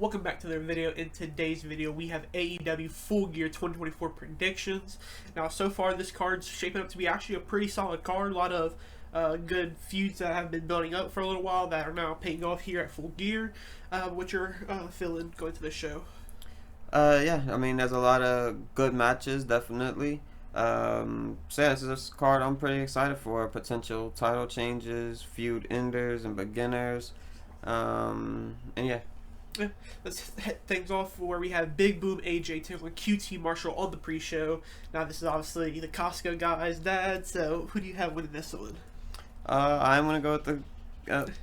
Welcome back to the video. In today's video, we have AEW Full Gear 2024 predictions. Now, so far, this card's shaping up to be actually a pretty solid card. A lot of good feuds that have been building up for a little while that are now paying off here at Full Gear. What's your feeling going to the show? Yeah, I mean, there's a lot of good matches, definitely. So yeah, this is a card I'm pretty excited for. Potential title changes, feud enders, and beginners. And yeah. Let's hit things off where we have Big Boom AJ taking on QT Marshall on the pre-show. Now, this is obviously the Costco guy's dad, so who do you have winning this one? I'm gonna go with the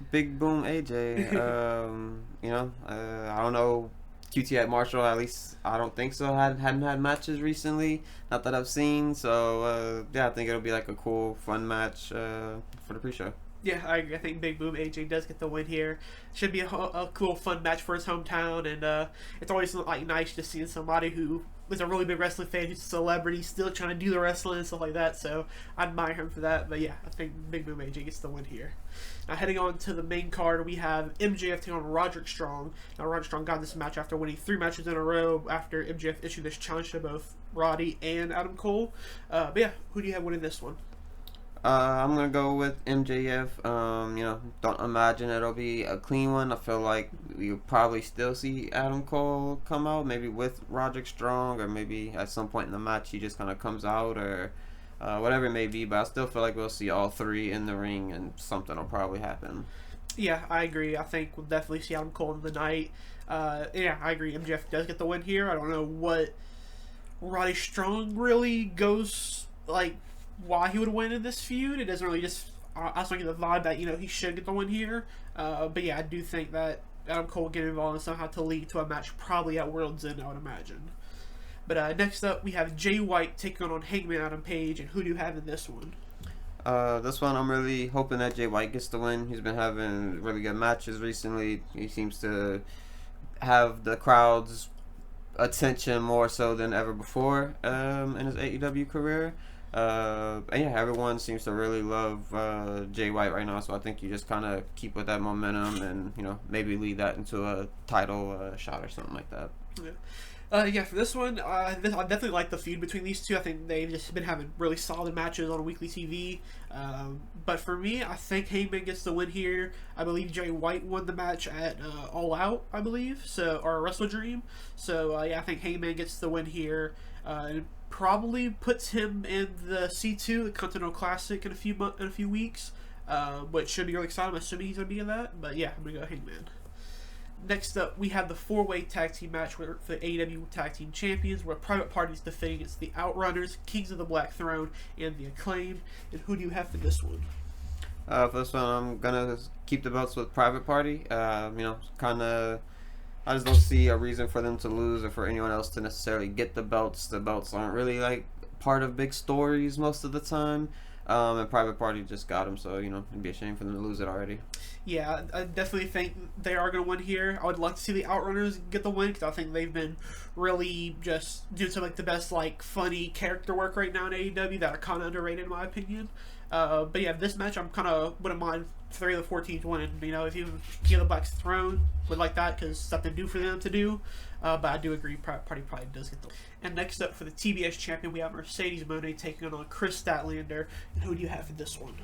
Big Boom AJ. I don't know. QT at Marshall, at least I don't think so. Hadn't had matches recently, not that I've seen. So yeah, I think it'll be like a cool, fun match for the pre-show. Yeah, I agree. I think Big Boom AJ does get the win here. Should be a cool, fun match for his hometown, and it's always like nice just seeing somebody who was a really big wrestling fan, who's a celebrity, still trying to do the wrestling and stuff like that. So I admire him for that. But yeah, I think Big Boom AJ gets the win here. Now, heading on to the main card, we have MJF taking on Roderick Strong. Now, Roderick Strong got this match after winning 3 matches in a row after MJF issued this challenge to both Roddy and Adam Cole. But yeah, who do you have winning this one? I'm gonna go with MJF. Don't imagine it'll be a clean one. I feel like you'll probably still see Adam Cole come out, maybe with Roderick Strong, or maybe at some point in the match he just kind of comes out, or whatever it may be. But I still feel like we'll see all 3 in the ring, and something will probably happen. Yeah, I agree. I think we'll definitely see Adam Cole in the night. Yeah, I agree. MJF does get the win here. I don't know what Roddy Strong really goes like. Why he would win in this feud. It doesn't really just. I was getting the vibe that he should get the win here. But yeah, I do think that Adam Cole getting involved in somehow to lead to a match probably at World's End, I would imagine. But next up, we have Jay White taking on Hangman Adam Page, and who do you have in this one? This one I'm really hoping that Jay White gets the win. He's been having really good matches recently. He seems to have the crowd's attention more so than ever before in his AEW career. And yeah, everyone seems to really love Jay White right now, so I think you just kind of keep with that momentum and maybe lead that into a title shot or something like that. Yeah, for this one, I definitely like the feud between these two. I think they've just been having really solid matches on weekly TV. But for me, I think Hangman gets the win here. I believe Jay White won the match at All Out, I believe, or Wrestle Dream. So yeah, I think Hangman gets the win here. Probably puts him in the C2, the Continental Classic, in a few weeks, which should be really exciting. I'm assuming he's gonna be in that. But yeah, I'm gonna go Hangman. Next up, we have the 4-way tag team match for the AEW Tag Team Champions, where Private Party's defending against the Outrunners, Kings of the Black Throne, and the Acclaimed. And who do you have for this one? For this one, I'm gonna keep the belts with Private Party. I just don't see a reason for them to lose or for anyone else to necessarily get the belts. The belts aren't really like part of big stories most of the time. And Private Party just got them, so it'd be a shame for them to lose it already. Yeah, I definitely think they are going to win here. I would like to see the Outrunners get the win because I think they've been really just doing some like the best like funny character work right now in AEW that are kind of underrated in my opinion. But yeah, this match I'm kind of wouldn't mind 3 of the 4 teams winning. If you King of the Black's Throne would like that because something new for them to do. But I do agree, Private Party probably does get the. And next up for the TBS champion, we have Mercedes Moné taking on Chris Statlander. And who do you have for this one?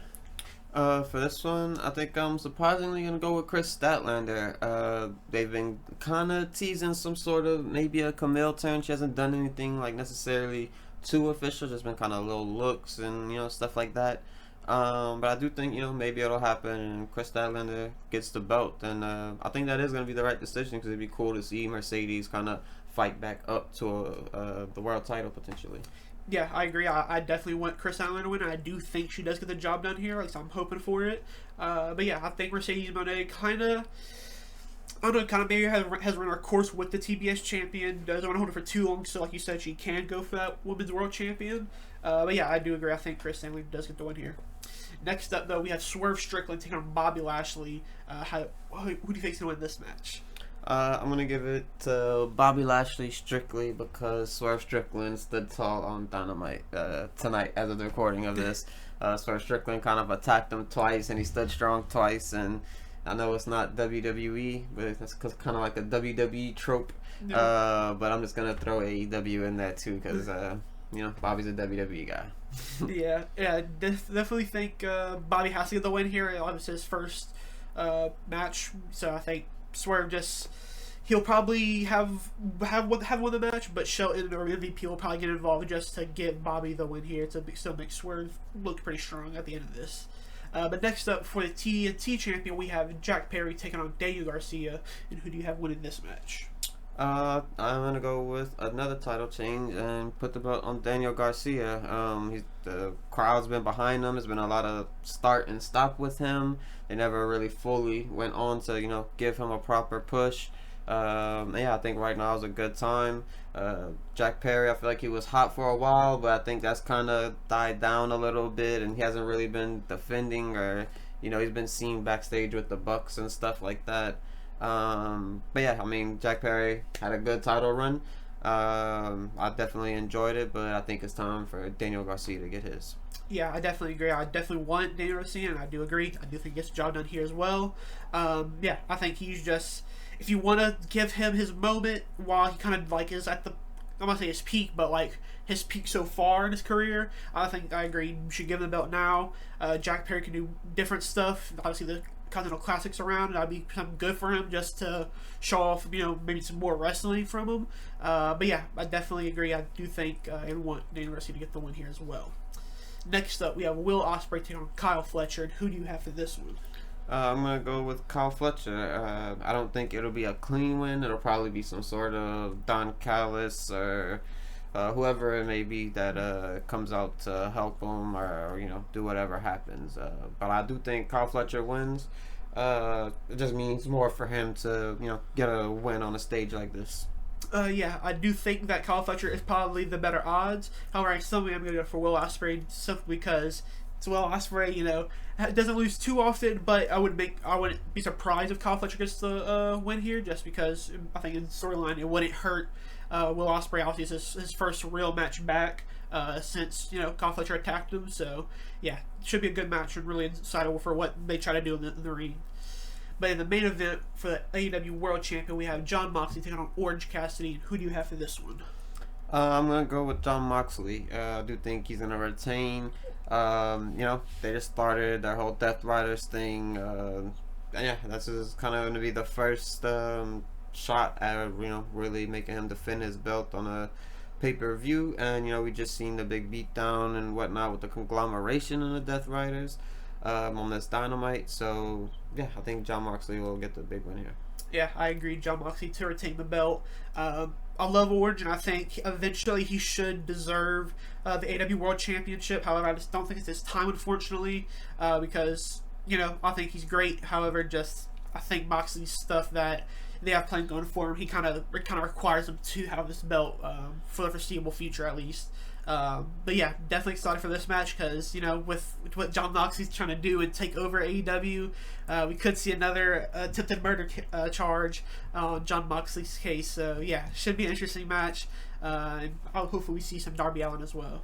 For this one, I think I'm surprisingly gonna go with Chris Statlander. They've been kind of teasing some sort of maybe a Camille turn. She hasn't done anything like necessarily too official, just been kind of little looks and stuff like that. But I do think maybe it'll happen and Chris Statlander gets the belt, and I think that is going to be the right decision because it'd be cool to see Mercedes kind of fight back up to the world title potentially. Yeah, I agree. I definitely want Chris Statlander to win. I do think she does get the job done here. At least I'm hoping for it. But yeah, I think Mercedes Moné kind of maybe has run her course with the TBS champion. Doesn't want to hold it for too long, so like you said, she can go for that women's world champion. But yeah, I do agree. I think Chris Statlander does get the win here. Next up, though, we have Swerve Strickland taking on Bobby Lashley. Who do you think is going to win this match? I'm going to give it to Bobby Lashley strictly because Swerve Strickland stood tall on Dynamite tonight as of the recording of this. Swerve Strickland kind of attacked him twice, and he stood strong twice, and I know it's not WWE, but it's kind of like a WWE trope. No. But I'm just gonna throw AEW in that too, because Bobby's a WWE guy. Yeah, definitely think Bobby has to get the win here. It was his first match, so I think Swerve he'll probably have won the match, but Shelton or MVP will probably get involved just to give Bobby the win here to still make Swerve look pretty strong at the end of this. But next up for the TNT champion, we have Jack Perry taking on Daniel Garcia. And who do you have winning this match? I'm gonna go with another title change and put the belt on Daniel Garcia. The crowd's been behind him. There's been a lot of start and stop with him. They never really fully went on to give him a proper push. I think right now is a good time. Jack Perry, I feel like he was hot for a while, but I think that's kind of died down a little bit, and he hasn't really been defending, or he's been seen backstage with the Bucks and stuff like that. Jack Perry had a good title run. I definitely enjoyed it, but I think it's time for Daniel Garcia to get his. Yeah, I definitely agree. I definitely want Daniel Garcia, and I do agree. I do think he gets the job done here as well. I think he's just, if you want to give him his moment while he kind of is at the, I'm not say his peak, but his peak so far in his career, I agree. You should give him the belt now. Jack Perry can do different stuff. Obviously, the Continental Classics around, and that'd be something good for him just to show off, maybe some more wrestling from him. I definitely agree. I do think I want Daniel Garcia to get the win here as well. Next up, we have Will Ospreay taking on Kyle Fletcher. And who do you have for this one? I'm gonna go with Kyle Fletcher. I don't think it'll be a clean win. It'll probably be some sort of Don Callis or whoever it may be that comes out to help him or do whatever happens. But I do think Kyle Fletcher wins. It just means more for him to get a win on a stage like this. I do think that Kyle Fletcher is probably the better odds. However, I'm going to go for Will Ospreay simply because it's Will Ospreay. Doesn't lose too often, but I wouldn't be surprised if Kyle Fletcher gets the win here, just because I think in storyline it wouldn't hurt. Will Ospreay obviously is his first real match back since Kyle Fletcher attacked him. So yeah, it should be a good match and really excited for what they try to do in the ring. But in the main event for the AEW World Champion, we have Jon Moxley taking on Orange Cassidy. Who do you have for this one? I'm going to go with Jon Moxley. I do think he's going to retain. They just started their whole Death Riders thing. This is kind of going to be the first shot at really making him defend his belt on a pay-per-view. And we just seen the big beatdown and whatnot with the conglomeration in the Death Riders on this Dynamite. So yeah, I think Jon Moxley will get the big win here. Yeah, I agree. Jon Moxley to retain the belt. I love Orange, and I think eventually he should deserve the AEW World Championship. However, I just don't think it's his time, unfortunately, because I think he's great. However, I think Moxley's stuff that they have planned going for him, he kind of requires him to have this belt for the foreseeable future, at least. Definitely excited for this match because with what Jon Moxley's trying to do and take over AEW, we could see another attempted murder charge on Jon Moxley's case. So yeah, should be an interesting match. And hopefully we see some Darby Allin as well.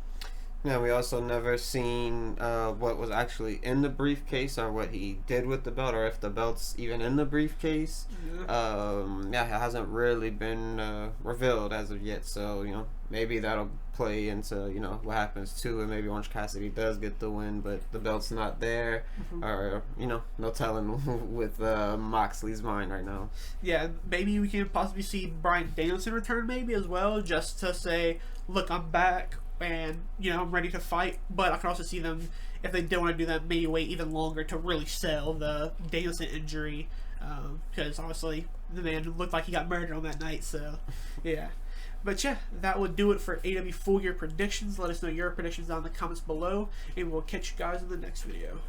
Yeah, we also never seen what was actually in the briefcase or what he did with the belt, or if the belt's even in the briefcase. It hasn't really been revealed as of yet. So maybe that'll play into what happens too, and maybe Orange Cassidy does get the win, but the belt's not there, or no telling with Moxley's mind right now. Yeah, maybe we can possibly see Bryan Danielson return maybe as well, just to say, look, I'm back. And I'm ready to fight, but I can also see them, if they don't want to do that, maybe wait even longer to really sell the Danielson injury, because obviously the man looked like he got murdered on that night. So yeah, but yeah, that would do it for AEW Full Year predictions. Let us know your predictions down in the comments below, and we'll catch you guys in the next video.